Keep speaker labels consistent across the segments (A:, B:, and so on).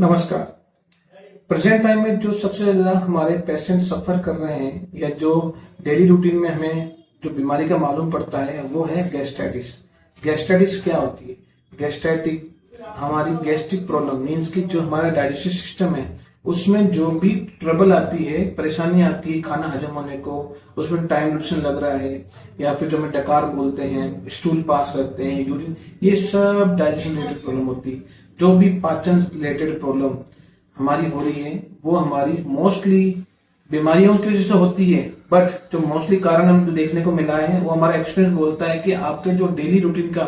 A: नमस्कार। Present time में जो सबसे ज्यादा हमारे पेशेंट सफर कर रहे हैं या जो डेली रूटीन में हमें जो बीमारी का मालूम पड़ता है वो है गैस्ट्राइटिस। गैस्ट्राइटिस क्या होती है? गैस्ट्राइटिक हमारी गैस्ट्रिक प्रॉब्लम मीन्स कि जो हमारा डाइजेस्टिव सिस्टम है उसमें जो भी ट्रबल आती है, परेशानी आती है खाना हजम होने को, उसमें टाइम ड्यूरेशन लग रहा है या फिर जो हम डकार बोलते हैं, स्टूल पास करते हैं, यूरिन, ये सब डाइजेशन रिलेटेड प्रॉब्लम होती है। जो भी पाचन रिलेटेड प्रॉब्लम हमारी हो रही है वो हमारी मोस्टली बीमारियों की वजह से होती है, बट जो मोस्टली कारण हम जो देखने को मिला है वो हमारा एक्सपीरियंस बोलता है कि आपके जो डेली रूटीन का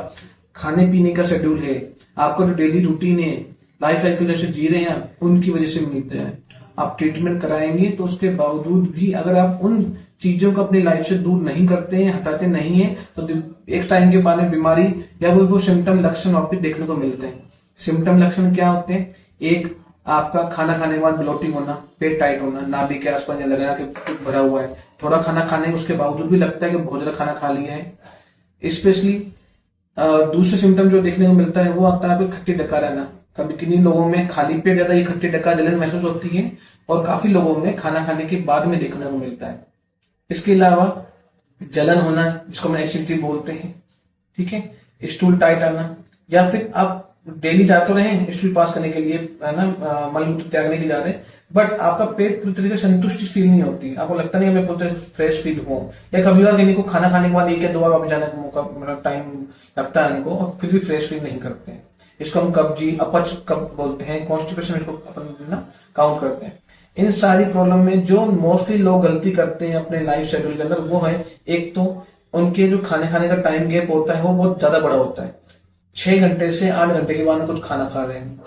A: खाने पीने का शेड्यूल है, आपका जो डेली रूटीन है, लाइफ साइकिल जैसे जी रहे हैं उनकी वजह से मिलते हैं। आप ट्रीटमेंट कराएंगे तो उसके बावजूद भी अगर आप उन चीजों को अपनी लाइफ से दूर नहीं करते हैं, हटाते नहीं है, तो एक टाइम के बाद में बीमारी या वो सिम्टम लक्षण वापिस देखने को मिलते हैं। सिम्टम लक्षण क्या होते हैं? एक, आपका खाना खाने के बाद ब्लोटिंग होना, पेट टाइट होना, नाभि के आसपास लग रहा है कि पेट भरा हुआ है, थोड़ा खाना खाने उसके बावजूद भी लगता है कि बहुत ज्यादा खाना खा लिया है। स्पेशली दूसरे सिम्टम जो देखने को मिलता है वो आता है खट्टी डकार रहना। कभी किन्हीं लोगों में खाली पेट ज्यादा ये खट्टी डकार जलन महसूस होती है और काफी लोगों में खाना खाने के बाद में देखने को मिलता है। इसके अलावा जलन होना जिसको हम एसिडिटी बोलते हैं, ठीक है, स्टूल टाइट आना, या फिर आप डेली जाते रहे हैं स्टूल पास करने के लिए, है ना, मलमूत्र त्यागने के लिए जा रहे हैं, बट आपका पेट पूरी तरीके से संतुष्टि फील नहीं होती, आपको लगता नहीं मैं पूरी फ्रेश फील हूँ, या कभी और किसी को खाना खाने के बाद एक या दो बार वापस जाने का मौका मतलब टाइम लगता है इनको और फिर भी फ्रेश फील नहीं करते हैं। इसको हम कब्जी, अपच कब बोलते हैं, कॉन्स्टिपेशन इसको अपन ना काउंट करते हैं। इन सारी प्रॉब्लम में जो मोस्टली लोग गलती करते हैं अपने लाइफ शेड्यूल के अंदर वो है, एक तो उनके जो खाने का टाइम गैप होता है वो बहुत ज्यादा बड़ा होता है। 6 घंटे से 8 घंटे के बाद कुछ खाना खा रहे हैं,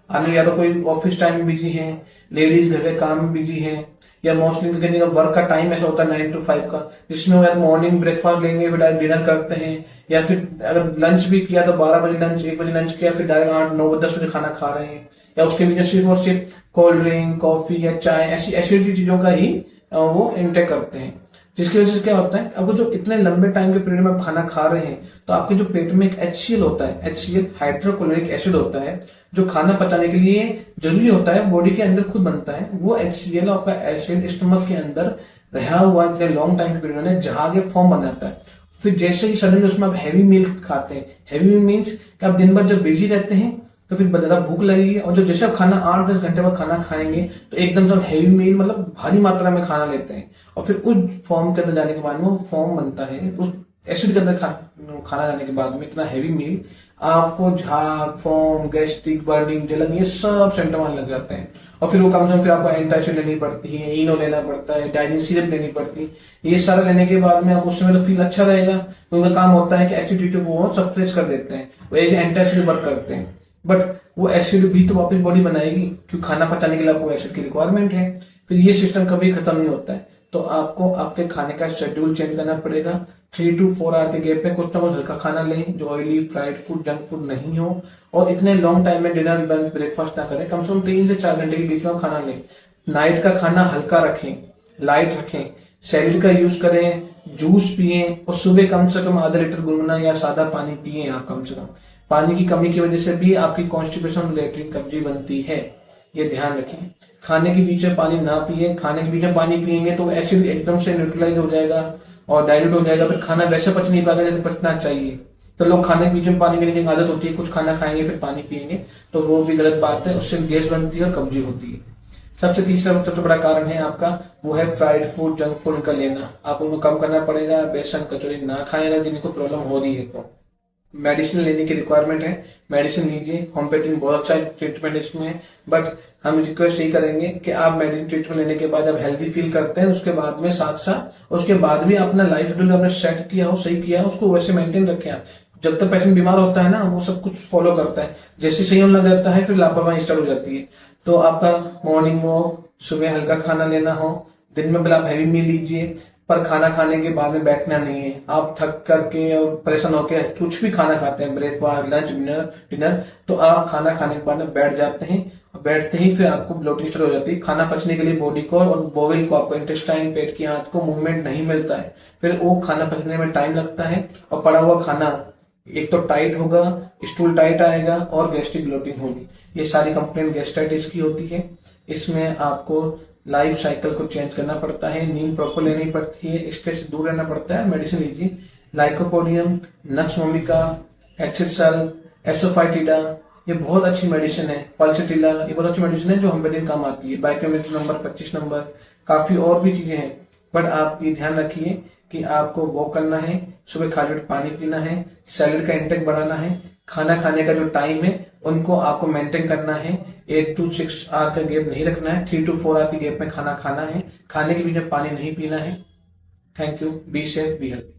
A: आने या तो कोई ऑफिस टाइम में बिजी है, लेडीज घर के काम में बिजी है, या मोस्टली कहने का वर्क का टाइम ऐसा होता है 9 to 5 का, जिसमें वो मॉर्निंग ब्रेकफास्ट लेंगे फिर डायरेक्ट डिनर करते हैं, या फिर अगर लंच भी किया तो 12 बजे लंच, 1 बजे लंच किया, फिर डायरेक्ट 8, 9, 10 बजे खाना खा रहे हैं, या उसके बीच सिर्फ और सिर्फ कोल्ड ड्रिंक, कॉफी या चाय ऐसी एसिडिटी चीजों का ही वो इंटेक करते हैं। जिसकी वजह से क्या होता है, अब जो इतने लंबे टाइम के पीरियड में खाना खा रहे हैं तो आपके जो पेट में एक HCl होता है, HCl हाइड्रोक्लोरिक एसिड होता है, जो खाना पचाने के लिए जरूरी होता है, बॉडी के अंदर खुद बनता है, वो HCl आपका एसिड स्टमक के अंदर रहा हुआ इतने लॉन्ग टाइम के पीरियड में जहां के फॉर्म बन जाता है। फिर जैसे ही सडनली उसमें आप हैवी मील खाते हैं, हैवी मील मीन्स कि आप दिन भर जब बिजी रहते हैं तो फिर ज्यादा भूख लगेगी, और जो जैसे आप खाना 8-10 घंटे बाद खाना खाएंगे तो एकदम से हैवी मील मतलब भारी मात्रा में खाना लेते हैं, और फिर उस फॉर्म के अंदर जाने के बाद में वो फॉर्म बनता है, उस एसिड के अंदर खाना जाने के बाद में इतना हैवी मील आपको झाग, फॉर्म, गैस्ट्रिक, बर्निंग, जलन, ये सब सिम्टम आने लग जाते हैं। और फिर वो कम से कम फिर आपको एंटासिड लेनी पड़ती है, इनो लेना पड़ता है, डाइजिन सिरप लेनी पड़ती है। ये सारा लेने के बाद में आप उस समय तो फील अच्छा रहेगा, तो उनका काम होता है कि एसिडिटी को वो सप्रेस कर देते हैं, वो एज एंटासिड वर्क करते हैं, बट वो एसिड भी तो वापस बॉडी बनाएगी क्योंकि खाना पचाने के लिए आपको एसिड की रिक्वायरमेंट है। फिर ये सिस्टम कभी खत्म नहीं होता है, तो आपको आपके खाने का शेड्यूल चेंज करना पड़ेगा। 3 to 4 आवर के गैप में कुछ ना कुछ हल्का खाना लें जो oily, fried food, junk food नहीं हो, और इतने लॉन्ग टाइम में डिनर, लंच, ब्रेकफास्ट ना करें, कम से कम 3 से 4 घंटे के बीच में खाना लें। नाइट का खाना हल्का रखें, लाइट रखें, सैलेड का यूज करें, जूस पिए, और सुबह कम से कम आधा लीटर गुनगुना या सादा पानी पिए। आप कम से कम पानी की कमी की वजह से भी आपकी कॉन्स्टिपेशन, लैट्रिन, कब्जी बनती है, ये ध्यान रखिए। खाने के बीच में पानी ना पिए, खाने के बीच में पानी पिएंगे तो एसिड एकदम से न्यूट्रलाइज हो जाएगा और डाइल्यूट हो जाएगा, फिर खाना वैसे पच नहीं पाएगा जैसे पचना चाहिए। तो लोग खाने के बीच में पानी पीने की आदत होती है, कुछ खाना खाएंगे फिर पानी पिएंगे, तो वो भी गलत बात है, उससे गैस बनती है और कब्जी होती है। सबसे बड़ा कारण है आपका वो है फ्राइड फूड, जंक फूड का लेना, आप उनको कम करना पड़ेगा। बेसन, कचौरी ना खाएं अगर जिनको प्रॉब्लम हो रही है तो। मेडिसिन लेने की रिक्वायरमेंट है, मेडिसिन लीजिए, होम्योपैथी में बहुत अच्छा ट्रीटमेंट इसमें है, बट हम रिक्वेस्ट यही करेंगे कि आप मेडिसिन ट्रीटमेंट लेने के बाद आप हेल्दी फील करते हैं, उसके बाद में साथ उसके बाद भी अपना लाइफ शेड्यूल आपने सेट किया हो, सही किया हो, उसको वैसे मेंटेन रखें आप। जब तक पेशेंट बीमार होता है ना वो सब कुछ फॉलो करता है, जैसे सही होने लग जाता है फिर लापरवाही स्टार्ट हो जाती है। तो आपका मॉर्निंग वॉक, सुबह हल्का खाना लेना हो, दिन में आप हैवी मील लीजिए, पर खाना खाने के बाद में बैठना नहीं है। आप थक करके और परेशान होकर कुछ भी खाना खाते हैं, ब्रेकफास्ट, लंच, डिनर, तो आप खाना खाने के बाद में बैठ जाते हैं, बैठते ही फिर आपको ब्लोटिंग स्टार्ट हो जाती है। खाना पचने के लिए बॉडी को और बोवेल को, आपको इंटेस्टाइन, पेट की आंत को मूवमेंट नहीं मिलता है, फिर वो खाना पचने में टाइम लगता है और पड़ा हुआ खाना एक तो टाइट होगा, स्टूल टाइट आएगा और गैस्ट्रिक ब्लोटिंग होगी। ये सारी कंप्लेंट गैस्ट्राइटिस की होती है। इसमें आपको लाइफ साइकिल को चेंज करना पड़ता है, नींद प्रॉपर लेनी पड़ती है, स्ट्रेस से दूर रहना पड़ता है, मेडिसिन लीजिए। लाइकोपोडियम, नक्स वोमिका, एक्सेल, एसोफाइटिडा, ये बहुत अच्छी मेडिसिन है। पल्सटिला, ये बहुत अच्छी मेडिसिन है जो हम दिन काम आती है। बाइकोमेट्रिक नंबर 25 नंबर, काफी और भी चीजें हैं। बट आप ये ध्यान रखिए कि आपको वॉक करना है, सुबह खाली पेट पानी पीना है, सैलेड का इंटेक बढ़ाना है, खाना खाने का जो टाइम है उनको आपको मेंटेन करना है। 8 to 6 आवर का गैप नहीं रखना है, 3 to 4 आवर के गैप में खाना खाना है, खाने के बीच में पानी नहीं पीना है। Thank you, be safe, be health.